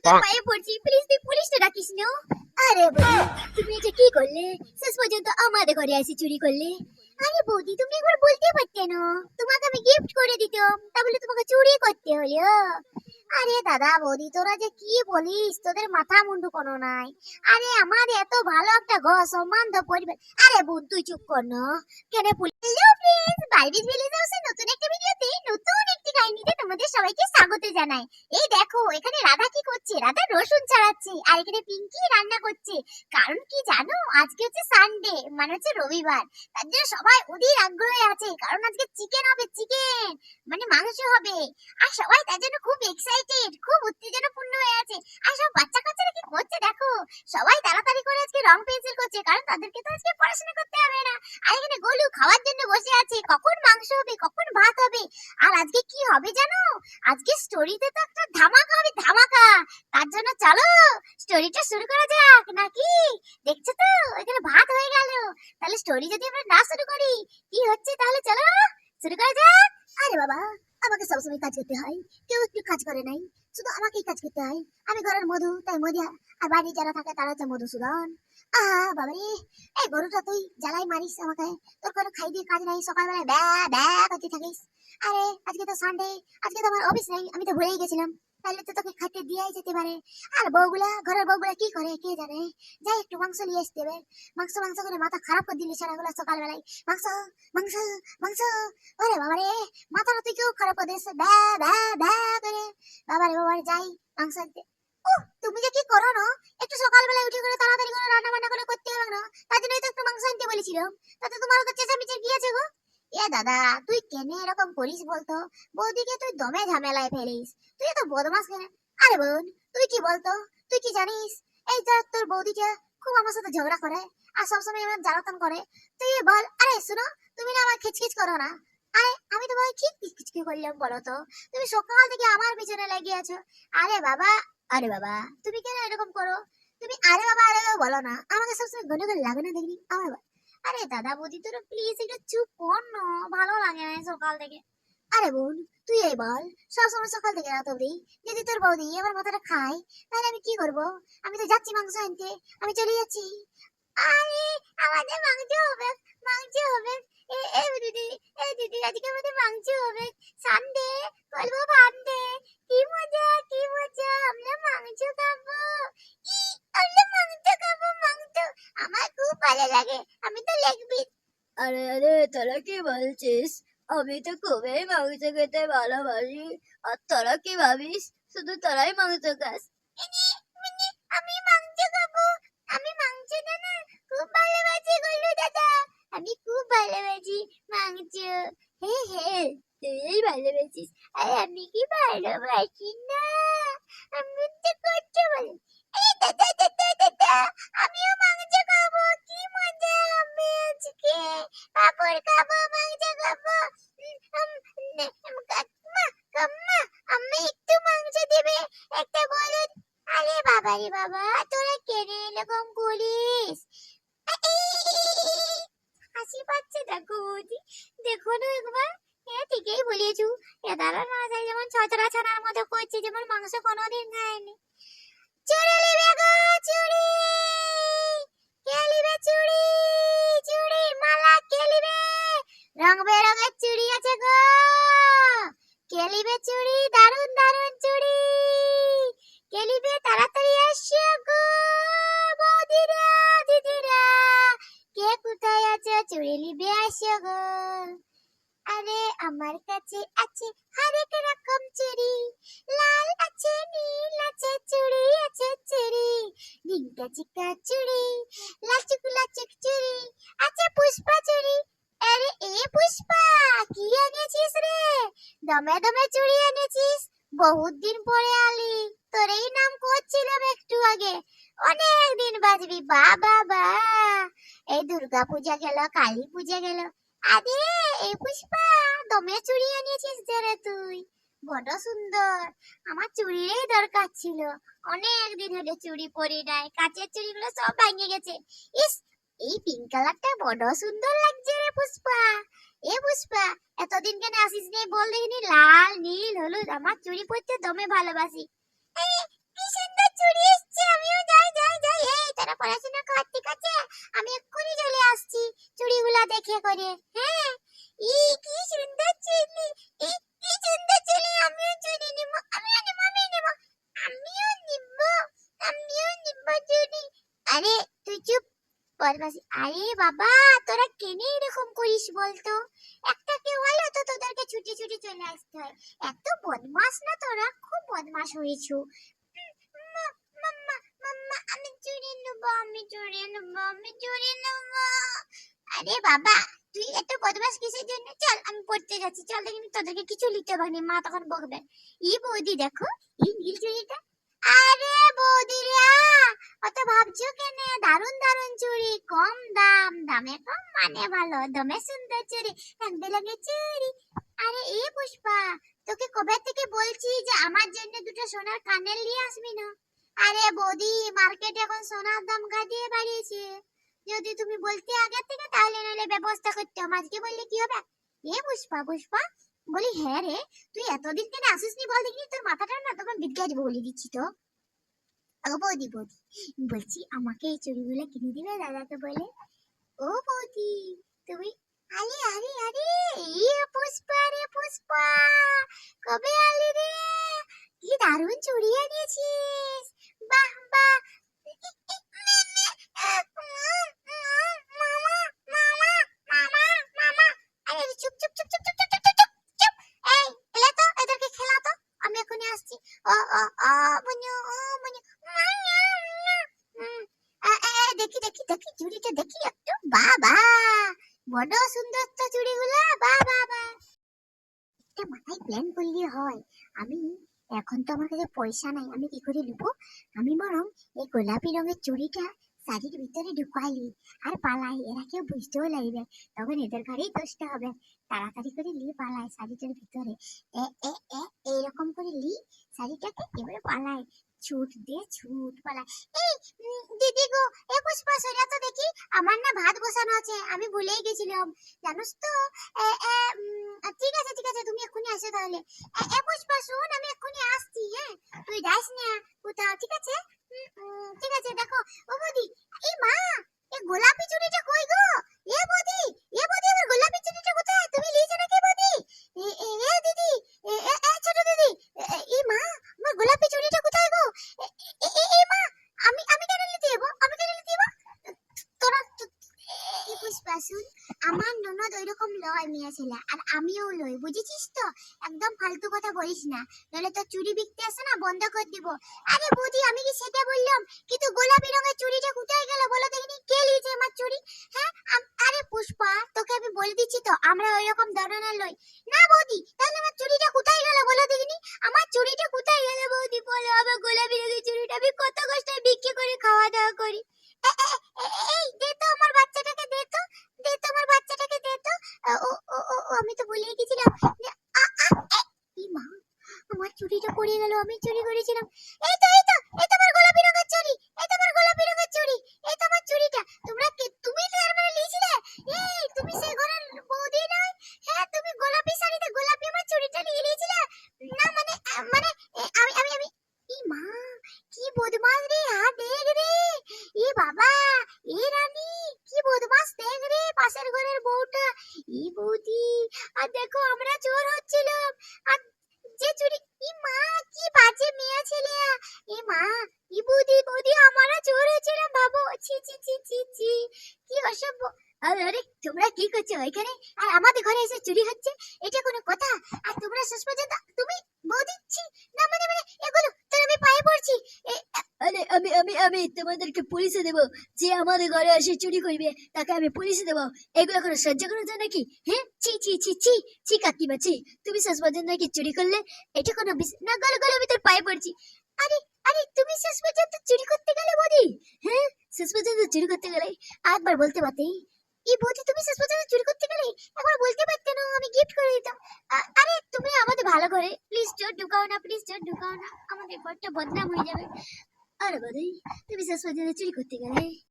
তোর পায়ে পড়ছি, প্লিজ তুই পুলিশটা ডাকিস না। আরে বৌদি, তুমি এটা কি করলে? শেষ পর্যন্ত আমাদের ঘরে এসে চুরি করলে। আরে বৌদি, তুমি একবার বলতে পারতে না? তোমাকে আমি গিফট করে দিতাম, তাহলে তোমাকে চুরি করতে হলো? আরে দাদা বৌদি, তোরা যে কি বলিস, তোদের মাথা মুন্ডু কোনো নাই। আরে আমার এত ভালো একটা ঘর, সম্মান পরিবার। আরে বোন তুই চুপ কর না। কেন police? Hello friends, Barbies village হাউসের নতুন একটা ভিডিওতে নতুন একটি কাহিনীতে তোমাদের সবাইকে স্বাগত জানাই। এই দেখো এখানে রাধা কি করছে, রাধা রসুন ছাড়াচ্ছে, আর এখানে পিঙ্কি রান্না করছে। কারণ কি জানো, আজকে হচ্ছে সানডে, মানে হচ্ছে রবিবার। তার জন্য সবাই অধীর আগ্রহে আছে, কারণ আজকে চিকেন হবে, চিকেন মানে মাংস হবে। আর সবাই তার জন্য খুব এক্সাইটেড, খুব উত্তেজনাপূর্ণ হয়ে আছে। আর সব বাচ্চা কাচ্চারা কি করছে দেখো, সবাই তাড়াতাড়ি করে আজকে রং পেন্সিল করছে, কারণ তাদেরকে তো আজকে পড়াশোনা করতে হবে না। আর এখানে গোলু খাওয়ার জন্য বসে আছে, কখন মাংস হবে, কখন ভাত হবে। আর আজকে কি হবে জানো, আজকে স্টোরিতে তো একটা ধামাকা হবে, ধামাকা। তার জন্য চলো স্টোরিটা শুরু করা যাক নাকি? দেখছো তো এখানে ভাত হয়ে গেল। তাহলে স্টোরি যদি আমরা না শুরু করি কি হচ্ছে, তাহলে চলো শুরু করা যাক। আরে বাবা, আমাকে সবসময় কাজ করতে হয়, কেউ একটু কাজ করে নাই, শুধু আমাকেই কাজ করতে হয়। আমি ঘরের মধু, তাই মদিয়া। আর বাড়ি যারা থাকে তারা হচ্ছে মধুসূদন। বাবারে, এই গরুটা তুই জ্বালাই মারিস আমাকে। তোর কোনো খাই দিয়ে কাজ নাই, সকালবেলায় ব্যা ব্যা করতে থাকিস। আরে আজকে তো সানডে, আজকে তো আমার অফিস নেই, আমি তো ভুলেই গেছিলাম। তাহলে তো তোকে খাইতে দিয়েই যেতে পারে। আর বউগুলা, ঘরের বউগুলা কি করে কে জানে। যাই একটু মাংস নিয়ে আসতে হবে। মাংস মাংস করে মাথা খারাপ করে দিলি সেরাগুলা সকালবেলায়। মাংস মাংস মাংস। ওরে বাবারে, মাথাটা তুই কেউ খারাপ করে দিয়েছে, ব্যা ব্যা ব্যা করে। বাবারে যাই মাংস আনতে। তুমি যে কি করো না, একটু সকালবেলায় উঠে করে তাড়াতাড়ি করে রান্না বান্না করে করতে হবে না? তার জন্যই তো একটু মাংস আনতে বলেছিলাম। তাতে তোমার তো চেঁচামেচি গিয়েছে গো। এ দাদা, তুই কেন এরকম করিস বলতো? বৌদিকে তুই দমে ঝামেলায় ফেলিস, তুই তো বদমাস কেন? আরে বোন, তুই কি বলতো, তুই কি জানিস এই যে তোর বৌদিটা খুব আমার সাথে ঝগড়া করে, আর সবসময় আমার জ্বালাতন করে। তুই বল। আরে শুনো, তুমি না আমার খিচখিচ করো না। আরে আমি তোমাকে কি খিচখিচ করলাম বলো তো? তুমি সকাল থেকে আমার পিছনে লেগে আছো। আরে বাবা, আরে বাবা, তুমি কেন এরকম করো? তুমি আরে বাবা বলো না, আমাকে সবসময় গন্ডগোল লাগে না দেখবি আমার আরে দাদা বৌদি, তোরা প্লিজ একটু চুপ কর না, ভালো লাগে না সকাল থেকে। আরে বোন, তুই এই বল, সবসময় সকাল থেকে রাত অবধি যদি তোর বৌদি আমার মাথাটা খায়, তাহলে আমি কি করব? আমি তো যাচ্ছি মাংস আনতে, আমি চলে যাচ্ছি। আরে আমাদের মাংস হবে, মাংস হবে। দিদি, এই দিদি আজকে আমাদের মাংস হবে। সানডে, বলবো ভান্ডে। কি মজা, কি মজা, আমরা মাংস খাবো। ই, আমরা মাংস খাবো, মাংস। আমার খুব ভালো লাগে, আমি তো লেগ পিস। আরে আরে, তোরা কি বলছিস? আমি তো খুবই মাংস খেতে ভালোবাসি। আর তোরা কি ভাবিস শুধু তোরাই মাংস খাস? মিনি, মিনি, আমি মাংস খাবো। আমি মাংস না খুব ভালোবাসি গুল্লু দাদা। আমি খুব ভালোবাসি মাংস। হে হে, তুই ভালোবাসিস, আর আমি কি ভালোবাসি না? আমি তো করতে বলি। এই দাদা দাদা দাদা, আমিও মাংস খাবো, কি মজা হবে আজকে। পাপড় খাবো, মাংস খাবো। কাম্মা কাম্মা, আমি একটু মাংস দেবে, একটা বলদ। আরে বাবা রে বাবা, তোরা কেন এরকম করিস? হাসি পাচ্ছে দেখো বৌদি, দেখো না একবার। হ্যাঁ ঠিকই বলেছু, এদারা না যায় যেমন ছচরা ছানার মতো করছে, যেমন মাংস কোনোদিন খায়নি। চুরি লিবে গো, চুরি। কে লিবে চুরি? চুড়ির মালা কে লিবে? রং বেরঙের চুড়ি আছে গো, কে লিবে চুড়ি? দারুন দারুন চুড়ি, কে লিবে? তাড়াতাড়ি এসো গো বৌদিরা, দিদিরা, কে কোথায় আছো? চুড়ি লিবে আসো গো। আরে আমার কাছে আছে হরেক রকম চুড়ি, লাল আছে, নীল আছে, চুড়ি আছে চুড়ি, ঢিঙ্কা চিকা চুড়ি, লাচুক লাচুক চুড়ি আছে, পুষ্পা চুড়ি। আরে এ পুষ্পা, কি এনেছিস রে? দমে দমে চুড়ি এনেছিস, বহুত দিন পরে আলি। তোর এই নাম করছিলাম একটু আগে, অনেক দিন বাজবি। বাবা বা, এই দুর্গা পূজা গেল, কালী পূজা গেল, আরে এই পুষ্পা, দমে চুড়ি এনেছিস যে রে তুই, বড় সুন্দর। আমার চুড়িরই দরকার ছিল, অনেক দিন হলো চুড়ি পরি নাই, কাচের চুড়িগুলো সব ভেঙে গেছে। ইস, এই পিঙ্ক কালারটা বড় সুন্দর লাগছে রে পুষ্পা। এ পুষ্পা, এতদিন কেন আসিস নি বল দেখিনি? লাল নীল হলুদ, আমার চুড়ি পরতে দমে ভালোবাসি। এই, কি সুন্দর চুরি এসছে, আমিও যাই যাই যাই। এই তোরা পড়াশোনা কর, ঠিক আছে? আমি এক্ষুনি চলে আসছি চুড়িগুলা দেখে করে। হ্যাঁ, কি সুন্দর চুড়ি, কি সুন্দর চুড়ি। আমিও চুড়ি নিব, আমিও নিব, আমিও নিব, আমিও নিব, আমিও নিব চুড়ি। আরে তুই চুপ, বদমাশি। আরে বাবা, তোরা কেন এরকম করিস বলতো? একটা কেউ হলো তো তোদেরকে ছুটি ছুটি চলে আসতে হয়। এত বদমাশ না তোরা, খুব বদমাশ হয়েছো। মাম্মা, মাম্মা, আমি চুড়ি নেব, আমি চুড়ি নেব, আমি চুড়ি নেব। আরে বাবা, তুই এত বদমাশ কিসের জন্য? চল আমি পড়তে যাচ্ছি, চল দেখি তোদেরকে কিছু লিখতে পারিনি, মা তখন বকবে। বৌদি দেখো, এই নীল চুড়িটা। আরে বৌদি রে, অত ভাবছো কেন? দারুন দারুন চুড়ি, কম দাম, দামে কম মানে ভালো, দমে সুন্দর চুড়ি, রং বেরঙের চুড়ি। আরে পুষ্পা, তোকে কবে থেকে বলছি যে আমার জন্য দুটো সোনার কানের নিয়ে আসবি না? আরে বৌদি, মার্কেটে এখন সোনার দাম গাদিয়ে বাড়িয়েছে। যদি তুমি বলতে আগে থেকে, তাহলে নাহলে ব্যবস্থা করতাম। আজকে বললে কি হবে? পুষ্পা, পুষ্পা বলি, হ্যাঁ রে, তুই এতদিন কেন আসিসনি বল দেখিনি? তোর মাথাটা না তোমার বিদ্যাজ বলে দিচ্ছি তো। ও বৌদি, বৌদি বলছি, আমাকে এই চুড়িগুলো কিনে দিবে দাদাকে বলে? ও বৌদি, তুমি, আরে আরে আরে, পুষ্পা রে পুষ্পা, কবে আলি রে? কি দারুণ চুড়ি এনেছিস, বাহ বাহ। চুপ চুপ চুপ চুপ চুপ চুপ চুপ চুপ চুপ। এই, এলে তো, এদেরকে খেলা তো, আমি এখনই আসছি। ও ও ও বুনু, ও বুনু, দেখি দেখি দেখি চুড়িটা দেখি একটু, বাবা বড় সুন্দর তো চুড়িগুলা, বাবা বাবা। একটা মাথায় প্ল্যান করলে হয়। আমি, এখন তো আমার কাছে পয়সা নাই, আমি কি করে নেবো? আমি বরং এই গোলাপি রঙের চুড়িটা শাড়ির ভিতরে ঢুকাইলি আর পালাই, এরা কেউ বুঝতেও লাগবে, তখন এদের ঘরেই দোষটা হবে। তাড়াতাড়ি করে লি পালাই শাড়িটার ভিতরে, এ এ এ এইরকম করে লি শাড়িটাকে, এবারে পালাই, ছুট দিয়ে ছুট পালাই। এই দিদি গো, পুষ্পা সরিয়া তো দেখি, আমার না ভাত বসানো আছে, আমি ভুলেই গেছিলাম, জানোস তো। এ, এ, ঠিক আছে ঠিক আছে, তুমি এক্ষুনি আসো তাহলে। পুষ্পা শোন, আমি এক্ষুনি আসছি, হ্যাঁ? তুই যাস না কোথাও, ঠিক আছে? ঠিক আছে, দেখো। ও বৌদি, এই মা, এই গোলাপি চুড়িটা কই গো? বৌদি, বৌদি, আমার গোলাপি চুড়িটা কোথায়? তুমি লিয়েছো নাকি বৌদি? দিদি, ছোট দিদি, এই মা, আমার গোলাপি চুড়িটা কোথায় গো? মা, আমি কেন নিতে যাবো? আমি কেন নিতে যাবো? তোরা পুষ্পা শুন, আমার ননদ ওইরকম লয় মেয়ে ছেলে, আর আমিও লই, বুঝেছিস তো? একদম ফালতু কথা বলিস না, নাহলে তো চুরি বিকতে আসে না, বন্ধ করে দিব। আরে বৌদি, আমি কি সেটা বললাম, কিন্তু গোলাপি রঙের চুড়িটা কোথায় গেল বলো দেখিনি? কে লিয়েছে আমার চুড়ি? হ্যাঁ, আরে পুষ্পা, তোকে আমি বলে দিচ্ছি তো, আমরা ওইরকম ধরনের লই না বৌদি। তাহলে আমার চুড়িটা কোথায় গেল বলো দেখিনি? আমার চুড়িটা কোথায় গেল বৌদি বলো? আমার গোলাপি রঙের চুড়িটা আমি কত কষ্টে বিক্রি করে খাওয়া দাওয়া করি। এই দে তো আমার বাচ্চাটাকে, দে তো, দে তো আমার বাচ্চাটাকে, দে তো। আমি তো ভুলেই গেছিলাম। মা, আমার চুড়িটা পড়ে গেল, আমি চুরি করেছিলাম। এই তো এই তো, এই তো আমার গোলাপি রঙের চুড়ি, এই তো আমার গোলাপি রঙের চুড়ি, এই তো আমার চুড়িটা। তুমি তার মানে লিয়েছিলে? এই তুমি সেই ঘরের বৌদি নয়? হ্যাঁ, তুমি গোলাপি শাড়িতে গোলাপি আমার চুড়িটা নিয়ে নিয়েছিলে? না মানে, মানে আমি মা, কি বদমাশ রে, দেখ রে, বাবা, রানী, কি বদমাশ দেখ রে, পাশের ঘরের বউটা। বৌদি, আর দেখো আমরা চোর হচ্ছিলাম, আর যে চুরি, মা, কি বাজে মেয়ে ছেলে। মা, বৌদি, বৌদি, আমরা চোর হচ্ছিলাম, ভাবো, ছি ছি ছি ছি ছি, কি অসভ্য। আরে আরে, তোমরা কি করছো এখানে, আর আমাদের ঘরে এসে চুরি হচ্ছে? এটা কোনো কথা? আর তোমরা শেষ পর্যন্ত, তুমি বৌদি, ছি, না মানে মানে এগুলো, তোর আমি পায়ে পড়ছি। আরে আমি তোমাদেরকে পুলিশে দেবো, যে আমাদের ঘরে এসে চুরি করবে তাকে আমি পুলিশে দেবো। এগুলো কোনো সহ্য করা যায় নাকি? হ্যাঁ, ছি ছি ছি ছি ছি, কাকিমা ছি, তুমি শেষ পর্যন্ত নাকি চুরি করলে? এটা কোনো না, গলে গলে আমি তোর পায়ে পড়ছি। আরে আরে, তুমি শেষ পর্যন্ত চুরি করতে গেলে বৌদি? হ্যাঁ, শেষ পর্যন্ত চুরি করতে গেলে? একবার বলতে পারতে। বৌদি, তুমি শেষ পর্যন্ত চুরি করতে গেলে, একবার বলতে পারতে না, আমি গিফট করে দিতাম। আরে তুমি আমাদের ভালো করে, প্লিজ চোর ঢুকাও না, প্লিজ চোর ঢুকাও না, আমাদের ঘরটা বদনাম হয়ে যাবে। আরে বৌদি, তুমি শেষ পর্যন্ত চুরি করতে গেলে?